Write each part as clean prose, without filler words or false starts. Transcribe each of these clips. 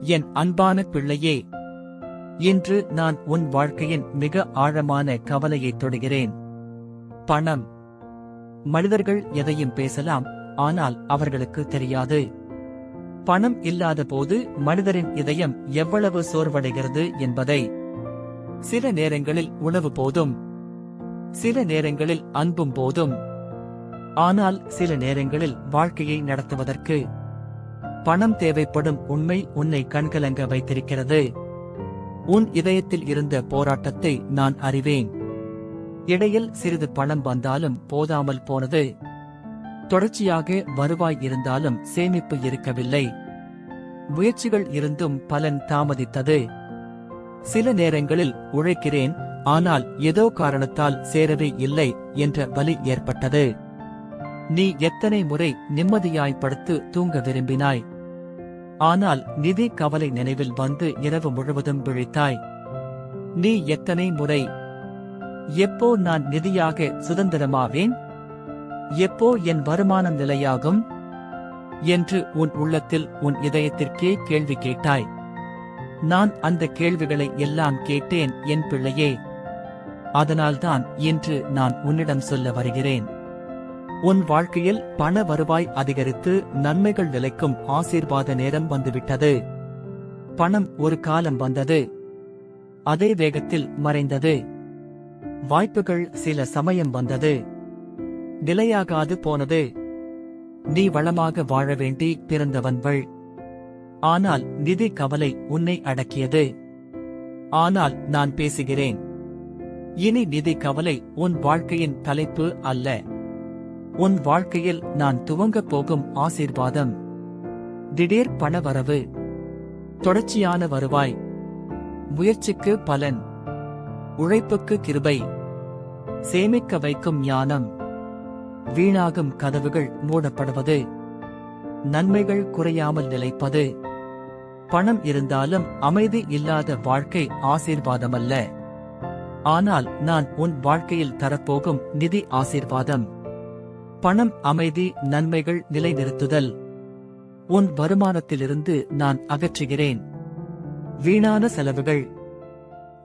என் அன்பான பிள்ளையே, இன்று நான் உன் வாழ்க்கையின் மிக ஆழமான கவலையைத் தொடுகிறேன். பணம். மனிதர்கள் எதையும் பேசலாம், ஆனால் அவர்களுக்கு தெரியாது. பணம் இல்லாத போது மனிதரின் இதயம் எவ்வளவு சோர்வடைகிறது என்பதை. சில நேரங்களில் உணவு போதும், சில நேரங்களில் அன்பும் போதும், ஆனால் சில நேரங்களில் வாழ்க்கையை நடத்துவதற்கு பணம் தேவைப்படும் உண்மை உன்னை கண்கலங்க வைத்திருக்கிறது. உன் இதயத்தில் இருந்த போராட்டத்தை நான் அறிவேன். இடையில் சிறிது பணம் வந்தாலும் போதாமல் போனது. தொடர்ச்சியாக வருவாய் இருந்தாலும் சேமிப்பு இருக்கவில்லை. முயற்சிகள் இருந்தும் பலன் தாமதித்தது. சில நேரங்களில் உழைக்கிறேன், ஆனால் ஏதோ காரணத்தால் சேரவே இல்லை என்ற வலி ஏற்பட்டது. நீ எத்தனை முறை நிம்மதியாய் படுத்து தூங்க விரும்பினாய், ஆனால் நிதி கவலை நினைவில் வந்து இரவு முழுவதும் விழித்தாய். நீ எத்தனை முறை, எப்போ நான் நிதியாக சுதந்திரமாவேன், எப்போ என் வருமானம் நிலையாகும் என்று உன் உள்ளத்தில் உன் இதயத்திற்கே கேள்வி கேட்டாய். நான் அந்த கேள்விகளை எல்லாம் கேட்டேன் என் பிள்ளையே. அதனால்தான் இன்று நான் உன்னிடம் சொல்ல வருகிறேன். உன் வாழ்க்கையில் பண வருவாய் அதிகரித்து நன்மைகள் நிலைக்கும் ஆசீர்வாத நேரம் வந்துவிட்டது. பணம் ஒரு காலம் வந்தது, அதே வேகத்தில் மறைந்தது. வாய்ப்புகள் சில சமயம் வந்தது, நிலையாகாது போனது. நீ வளமாக வாழ வேண்டி பிறந்தவன்கள். ஆனால் நிதி கவலை உன்னை அடக்கியது. ஆனால் நான் பேசுகிறேன். இனி நிதி கவலை உன் வாழ்க்கையின் தலைப்பு அல்ல. உன் வாழ்க்கையில் நான் துவங்கப் போகும் ஆசீர்வாதம். திடீர் பணவரவு, தொடர்ச்சியான வருவாய், முயற்சிக்கு பலன், உழைப்புக்கு கிருபை, சேமிக்க வைக்கும் ஞானம், வீணாகும் கதவுகள் மூடப்படுவது, நன்மைகள் குறையாமல் நிலைப்பது. பணம் இருந்தாலும் அமைதி இல்லாத வாழ்க்கை ஆசீர்வாதமல்ல. ஆனால் நான் உன் வாழ்க்கையில் தரப்போகும் நிதி ஆசீர்வாதம். பணம், அமைதி, நன்மைகள், நிலைநிறுத்துதல். உன் வருமானத்திலிருந்து நான் அகற்றுகிறேன் வீணான செலவுகள்,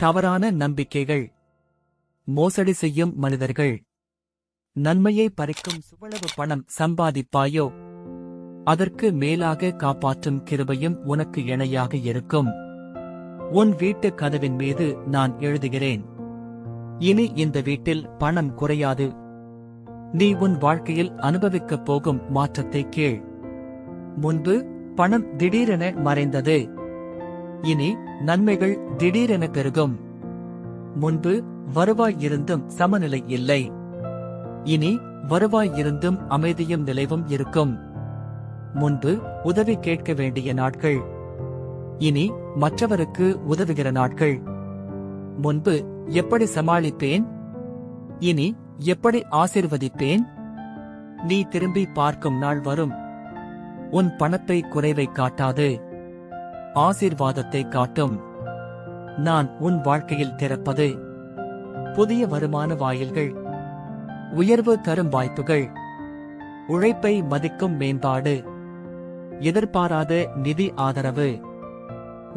தவறான நம்பிக்கைகள், மோசடி செய்யும் மனிதர்கள். நன்மையை பறிக்கும் சுவளவு பணம் சம்பாதிப்பாயோ, அதற்கு மேலாக காப்பாற்றும் கிருபையும் உனக்கு இணையாக இருக்கும். உன் வீட்டு கதவின் மீது நான் எழுதுகிறேன், இனி இந்த வீட்டில் பணம் குறையாது. நீ உன் வாழ்க்கையில் அனுபவிக்கப் போகும் மாற்றத்தை கேள். முன்பு பணம் திடீரென மறைந்தது, இனி நன்மைகள் திடீரென பெருகும். முன்பு வருவாய் இருந்தும் சமநிலை இல்லை, இனி வருவாய் இருந்தும் அமைதியும் நிலைவும் இருக்கும். முன்பு உதவி கேட்க வேண்டிய நாட்கள், இனி மற்றவருக்கு உதவுகிற நாட்கள். முன்பு எப்படி சமாளிப்பேன், இனி எப்படி ஆசீர்வதிப்பேன். நீ திரும்பி பார்க்கும் நாள் வரும். உன் பணத்தை குறைவை காட்டாது, ஆசீர்வாதத்தை காட்டும். நான் உன் வாழ்க்கையில் திறப்பது புதிய வருமான வாயில்கள், உயர்வு தரும் வாய்ப்புகள், உழைப்பை மதிக்கும் மேம்பாடு, எதிர்பாராத நிதி ஆதரவு.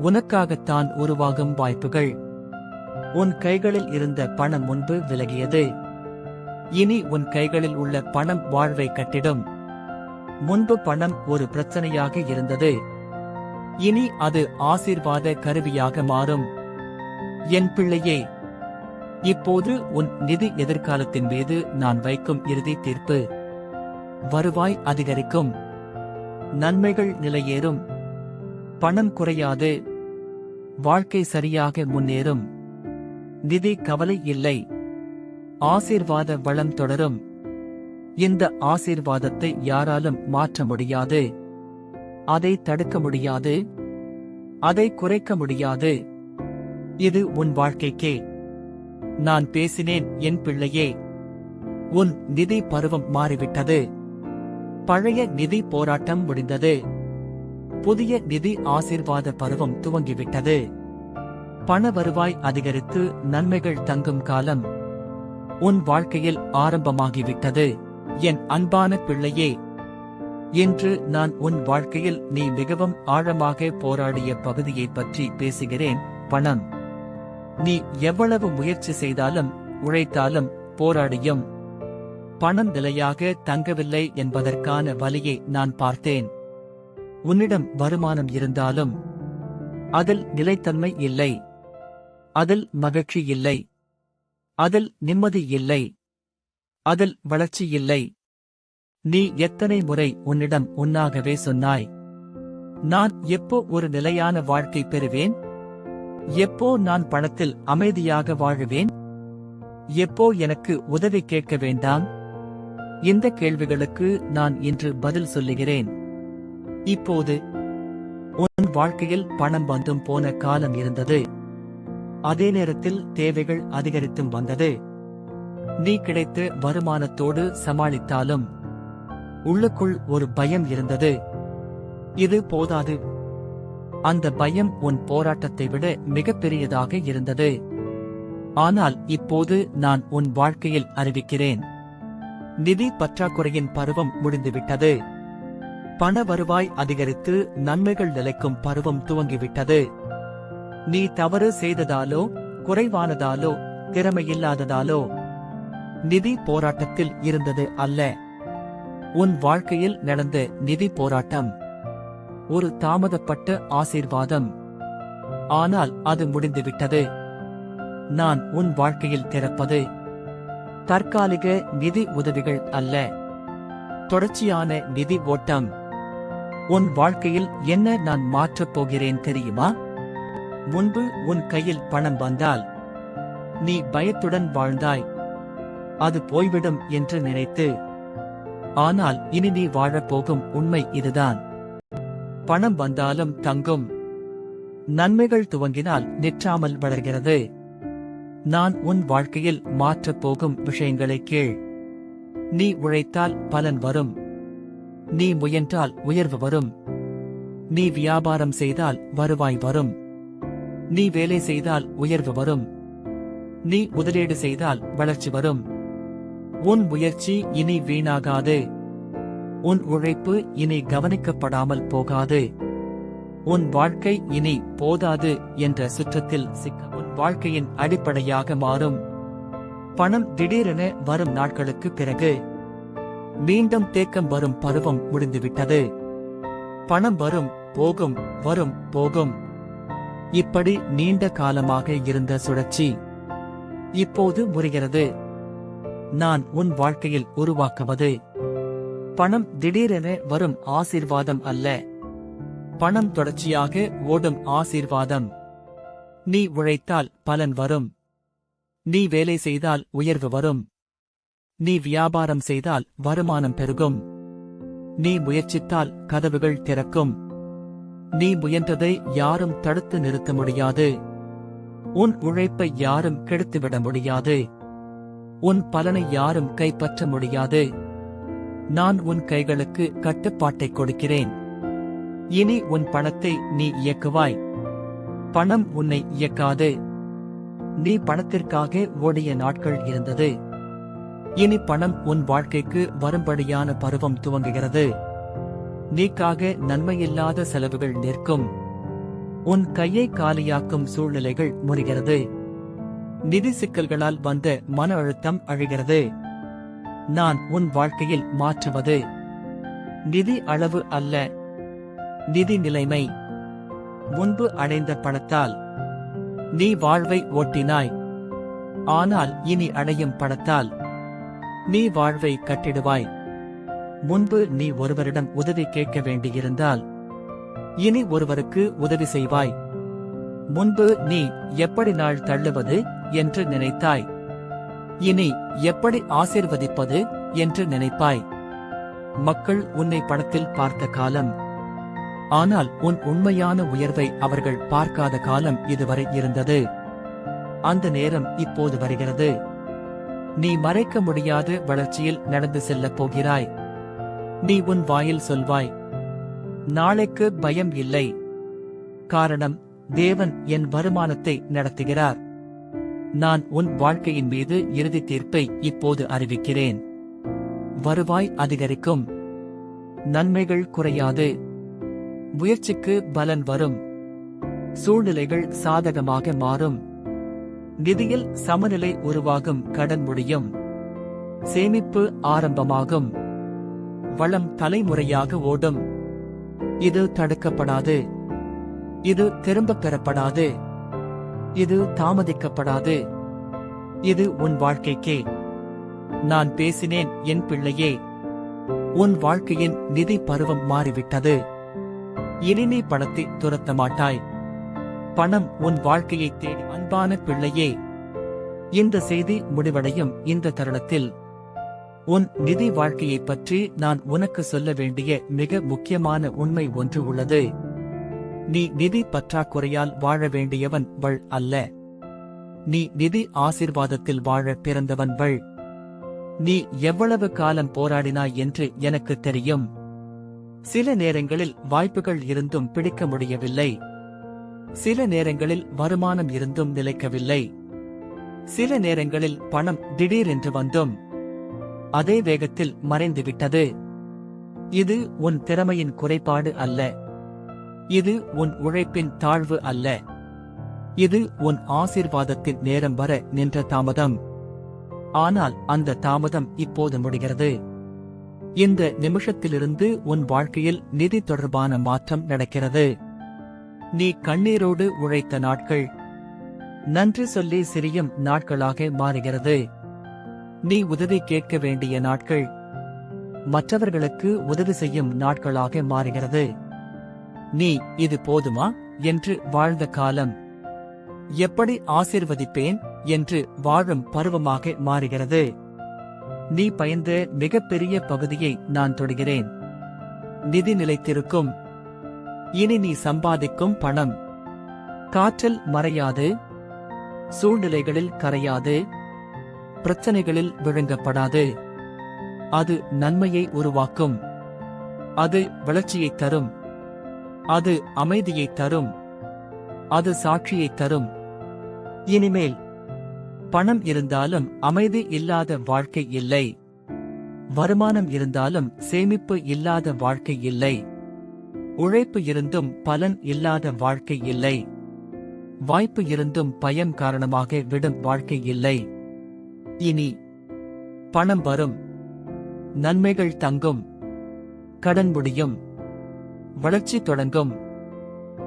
உனக்காகத்தான் உருவாகும் வாய்ப்புகள். உன் கைகளில் இருந்த பணம் முன்பு விலகியது, இனி உன் கைகளில் உள்ள பணம் வாழ்வை கட்டிடும். முன்பு பணம் ஒரு பிரச்சனையாக இருந்தது, இனி அது ஆசீர்வாத கருவியாக மாறும். என் பிள்ளையே, இப்போது உன் நிதி எதிர்காலத்தின் மீது நான் வைக்கும் இறுதி தீர்ப்பு. வருவாய் அதிகரிக்கும், நன்மைகள் நிலையேறும், பணம் குறையாது, வாழ்க்கை சரியாக முன்னேறும். நிதி கவலை இல்லை, ஆசீர்வாத வளம் தொடரும். இந்த ஆசீர்வாதத்தை யாராலும் மாற்ற முடியாது, அதை தடுக்க முடியாது, அதை குறைக்க முடியாது. இது உன் வாழ்க்கைக்கே நான் பேசினேன் என் பிள்ளையே. உன் நிதி பருவம் மாறிவிட்டது. பழைய நிதி போராட்டம் முடிந்தது. புதிய நிதி ஆசீர்வாத பருவம் துவங்கிவிட்டது. பண வருவாய் அதிகரித்து நன்மைகள் தங்கும் காலம் உன் வாழ்க்கையில் ஆரம்பமாகிவிட்டது. என் அன்பான பிள்ளையே, இன்று நான் உன் வாழ்க்கையில் நீ மிகவும் ஆழமாக போராடிய பகுதியைப் பற்றி பேசுகிறேன். பணம். நீ எவ்வளவு முயற்சி செய்தாலும் உழைத்தாலும் போராடியும் பணம் நிலையாக தங்கவில்லை என்பதற்கான வலியை நான் பார்த்தேன். உன்னிடம் வருமானம் இருந்தாலும் அதில் நிலைத்தன்மை இல்லை, அதில் மகிழ்ச்சி இல்லை, அதில் நிம்மதி இல்லை, அதில் வளர்ச்சி இல்லை. நீ எத்தனை முறை உன்னிடம் உன்னாகவே சொன்னாய், நான் எப்போ ஒரு நிலையான வாழ்க்கை பெறுவேன்? எப்போ நான் பணத்தில் அமைதியாக வாழுவேன்? எப்போ எனக்கு உதவி கேட்க வேண்டாம்? இந்த கேள்விகளுக்கு நான் இன்று பதில் சொல்லுகிறேன். இப்போது உன் வாழ்க்கையில் பணம் வந்தும் போன காலம் இருந்தது. அதே நேரத்தில் தேவைகள் அதிகரித்தும் வந்தது. நீ கிடைத்த வருமானத்தோடு சமாளித்தாலும் உள்ளுக்குள் ஒரு பயம் இருந்தது. இது போதாது. அந்த பயம் உன் போராட்டத்தை விட மிகப்பெரியதாக இருந்தது. ஆனால் இப்போது நான் உன் வாழ்க்கையில் அறிவிக்கிறேன், நிதி பற்றாக்குறையின் பருவம் முடிந்துவிட்டது. பண வருவாய் அதிகரித்து நன்மைகள் நிலைக்கும் பருவம் துவங்கிவிட்டது. நீ தவறு செய்ததாலோ, குறைவானதாலோ, திறமையில்லாததாலோ நிதி போராட்டத்தில் இருந்தது அல்ல. உன் வாழ்க்கையில் நடந்த நிதி போராட்டம் ஒரு தாமதப்பட்ட ஆசீர்வாதம். ஆனால் அது முடிந்துவிட்டது. நான் உன் வாழ்க்கையில் திறப்பது தற்காலிக நிதி உதவிகள் அல்ல, தொடர்ச்சியான நிதி ஓட்டம். உன் வாழ்க்கையில் என்ன நான் மாற்றப் போகிறேன் தெரியுமா? முன்பு உன் கையில் பணம் வந்தால் நீ பயத்துடன் வாழ்ந்தாய், அது போய்விடும் என்று நினைத்து. ஆனால் இனி நீ வாழப்போகும் உண்மை இதுதான். பணம் வந்தாலும் தங்கும். நன்மைகள் துவங்கினால் நிற்றாமல் வளர்கிறது. நான் உன் வாழ்க்கையில் மாற்றப் போகும் விஷயங்களை கேள். நீ உழைத்தால் பலன் வரும். நீ முயன்றால் உயர்வு வரும். நீ வியாபாரம் செய்தால் வருவாய் வரும். நீ வேலை செய்தால் உயர்வு வரும். நீ முதலீடு செய்தால் வளர்ச்சி வரும். உன் முயற்சி இனி வீணாகாது. உன் உழைப்பு இனி கவனிக்கப்படாமல் போகாது. உன் வாழ்க்கை இனி போதாது என்ற சுற்றத்தில் சிக்க உன் வாழ்க்கையின் அடிப்படையாக மாறும். பணம் திடீரென வரும் நாட்களுக்கு பிறகு மீண்டும் தேக்கம் வரும் பருவம் முடிந்துவிட்டது. பணம் வரும் போகும், வரும் போகும். இப்படி நீண்ட காலமாக இருந்த சுழற்சி இப்போது முறிகிறது. நான் உன் வாழ்க்கையில் உருவாக்குவது பணம் திடீரென வரும் ஆசீர்வாதம் அல்ல, பணம் தொடர்ச்சியாக ஓடும் ஆசீர்வாதம். நீ உழைத்தால் பலன் வரும். நீ வேலை செய்தால் உயர்வு வரும். நீ வியாபாரம் செய்தால் வருமானம் பெருகும். நீ முயற்சித்தால் கதவுகள் திறக்கும். நீ முயன்றதை யாரும் தடுத்து நிறுத்த முடியாது. உன் உழைப்பை யாரும் கெடுத்துவிட முடியாது. உன் பலனை யாரும் கைப்பற்ற முடியாது. நான் உன் கைகளுக்கு கட்டுப்பாட்டை கொடுக்கிறேன். இனி உன் பணத்தை நீ இயக்குவாய். பணம் உன்னை இயக்காது. நீ பணத்திற்காக ஓடிய நாட்கள் இருந்தது. இனி பணம் உன் வாழ்க்கைக்கு வரும்படியான பருவம் துவங்குகிறது. நீக்காக நன்மையில்லாத செலவுகள் நிற்கும். உன் கையை காலியாக்கும் சூழ்நிலைகள் முறிகிறது. நிதி சிக்கல்களால் வந்த மன அழுத்தம் அழிகிறது. நான் உன் வாழ்க்கையில் மாற்றுவது நிதி அளவு அல்ல, நிதி நிலைமை. முன்பு அடைந்த பணத்தால் நீ வாழ்வை ஓட்டினாய். ஆனால் இனி அடையும் பணத்தால் நீ வாழ்வை கட்டிடுவாய். முன்பு நீ ஒருவரிடம் உதவி கேட்க வேண்டியிருந்தால் இனி ஒருவருக்கு உதவி செய்வாய். முன்பு நீ எப்படி நாள் தள்ளுவது என்று நினைத்தாய். இனி எப்படி ஆசீர்வதிப்பது என்று நினைப்பாய். மக்கள் உன்னை பணத்தில் பார்த்த காலம், ஆனால் உன் உண்மையான உயர்வை அவர்கள் பார்க்காத காலம் இதுவரை இருந்தது. அந்த நேரம் இப்போது வருகிறது. நீ மறைக்க முடியாத வளர்ச்சியில் நடந்து செல்லப் போகிறாய். நீ உன் வாயில் சொல்வாய், நாளைக்கு பயம் இல்லை. காரணம், தேவன் என் வருமானத்தை நடத்துகிறார். நான் உன் வாழ்க்கையின் மீது இறுதி தீர்ப்பை இப்போது அறிவிக்கிறேன். வருவாய் அதிகரிக்கும். நன்மைகள் குறையாது. முயற்சிக்கு பலன் வரும். சூழ்நிலைகள் சாதகமாக மாறும். நிதியில் சமநிலை உருவாகும். கடன் முடியும். சேமிப்பு ஆரம்பமாகும். வளம் தலைமுறையாக ஓடும். இது தடுக்கப்படாது. இது திரும்பப் பெறப்படாது. இது தாமதிக்கப்படாது. இது உன் வாழ்க்கைக்கே. நான் பேசினேன் என் பிள்ளையே. உன் வாழ்க்கையின் நிதி பருவம் மாறிவிட்டது. இனி நீ பணத்தை துரத்த மாட்டாய். பணம் உன் வாழ்க்கையை தேடி. அன்பான பிள்ளையே, இந்த செய்தி முடிவடையும் இந்த தருணத்தில் உன் நிதி வாழ்க்கையைப் பற்றி நான் உனக்கு சொல்ல வேண்டிய மிக முக்கியமான உண்மை ஒன்று உள்ளது. நீ நிதி பற்றாக்குறையால் வாழ வேண்டியவன் அல்ல. நீ நிதி ஆசீர்வாதத்தில் வாழ பிறந்தவன். நீ எவ்வளவு காலம் போராடினாய் என்று எனக்கு தெரியும். சில நேரங்களில் வாய்ப்புகள் இருந்தும் பிடிக்க முடியவில்லை. சில நேரங்களில் வருமானம் இருந்தும் நிலைக்கவில்லை. சில நேரங்களில் பணம் திடீரென்று வந்தும் அதே வேகத்தில் மறைந்துவிட்டது. இது உன் திறமையின் குறைபாடு அல்ல. இது உன் உழைப்பின் தாழ்வு அல்ல. இது உன் ஆசீர்வாதத்தின் நேரம் வர நின்ற தாமதம். ஆனால் அந்த தாமதம் இப்போது முடிகிறது. இந்த நிமிஷத்திலிருந்து உன் வாழ்க்கையில் நிதி தொடர்பான மாற்றம் நடக்கிறது. நீ கண்ணீரோடு உழைத்த நாட்கள் நன்றி சொல்லி சிரியும் நாட்களாக மாறுகிறது. நீ உதவி கேட்க வேண்டிய நாட்கள் மற்றவர்களுக்கு உதவி செய்யும் நாட்களாக மாறுகிறது. நீ இது போதுமா என்று வாழ்ந்த காலம் எப்படி ஆசீர்வதிப்பேன் என்று வாழும் பருவமாக மாறுகிறது. நீ பயந்த மிகப்பெரிய பகுதியை நான் தொடுகிறேன். நிதி நிலைத்திருக்கும். இனி நீ சம்பாதிக்கும் பணம் காற்றில் மறையாது. சூழ்நிலைகளில் கரையாது. பிரச்சனைகளில் விழுங்கப்படாது. அது நன்மையை உருவாக்கும். அது வளர்ச்சியை தரும். அது அமைதியை தரும். அது சாட்சியை தரும். இனிமேல் பணம் இருந்தாலும் அமைதி இல்லாத வாழ்க்கை இல்லை. வருமானம் இருந்தாலும் சேமிப்பு இல்லாத வாழ்க்கை இல்லை. உழைப்பு இருந்தும் பலன் இல்லாத வாழ்க்கை இல்லை. வாய்ப்பு இருந்தும் பயம் காரணமாக விடும் வாழ்க்கை இல்லை. இனி பணம் வரும். நன்மைகள் தங்கும். கடன் முடியும். வளர்ச்சி தொடங்கும்.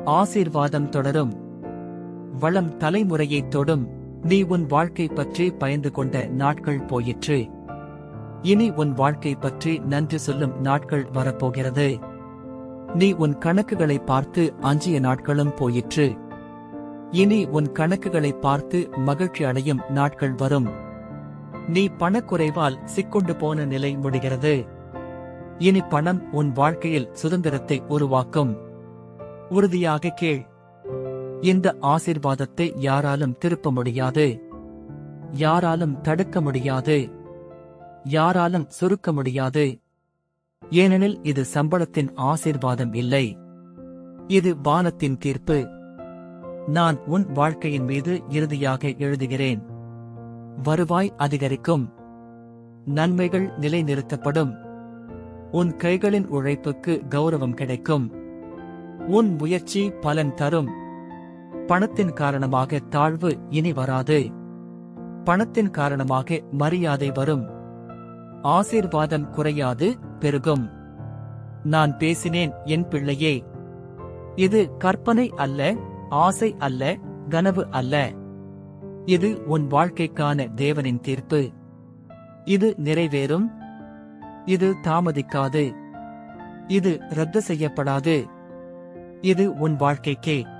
ஆசீர்வாதம் தொடரும். வளம் தலைமுறையை தொடும். நீ உன் வாழ்க்கை பற்றி பயந்து கொண்ட நாட்கள் போயிற்று. இனி உன் வாழ்க்கை பற்றி நன்றி சொல்லும் நாட்கள் வரப்போகிறது. நீ உன் கணக்குகளை பார்த்து அஞ்சிய நாட்களும் போயிற்று. இனி உன் கணக்குகளை பார்த்து மகிழ்ச்சி அடையும் நாட்கள் வரும். நீ பணக்குறைவால் சிக்கொண்டு போன நிலை முடிகிறது. இனி பணம் உன் வாழ்க்கையில் சுதந்திரத்தை உருவாக்கும். உறுதியாக கேள். இந்த ஆசீர்வாதத்தை யாராலும் திருப்ப முடியாது. யாராலும் தடுக்க முடியாது. யாராலும் சுருக்க முடியாது. ஏனெனில் இது சம்பளத்தின் ஆசீர்வாதம் இல்லை. இது வானத்தின் தீர்ப்பு. நான் உன் வாழ்க்கையின் மீது இறுதியாக எழுதுகிறேன். வருவாய் அதிகரிக்கும். நன்மைகள் நிலைநிறுத்தப்படும். உன் கைகளின் உழைப்புக்கு கௌரவம் கிடைக்கும். உன் முயற்சி பலன் தரும். பணத்தின் காரணமாக தாழ்வு இனி வராது. பணத்தின் காரணமாக மரியாதை வரும். ஆசீர்வாதம் குறையாது, பெருகும். நான் பேசினேன் என் பிள்ளையே. இது கற்பனை அல்ல, ஆசை அல்ல, கனவு அல்ல. இது உன் வாழ்க்கைக்கான தேவனின் தீர்ப்பு. இது நிறைவேறும். இது தாமதிக்காது. இது ரத்து செய்யப்படாது. இது உன் வாழ்க்கைக்கே.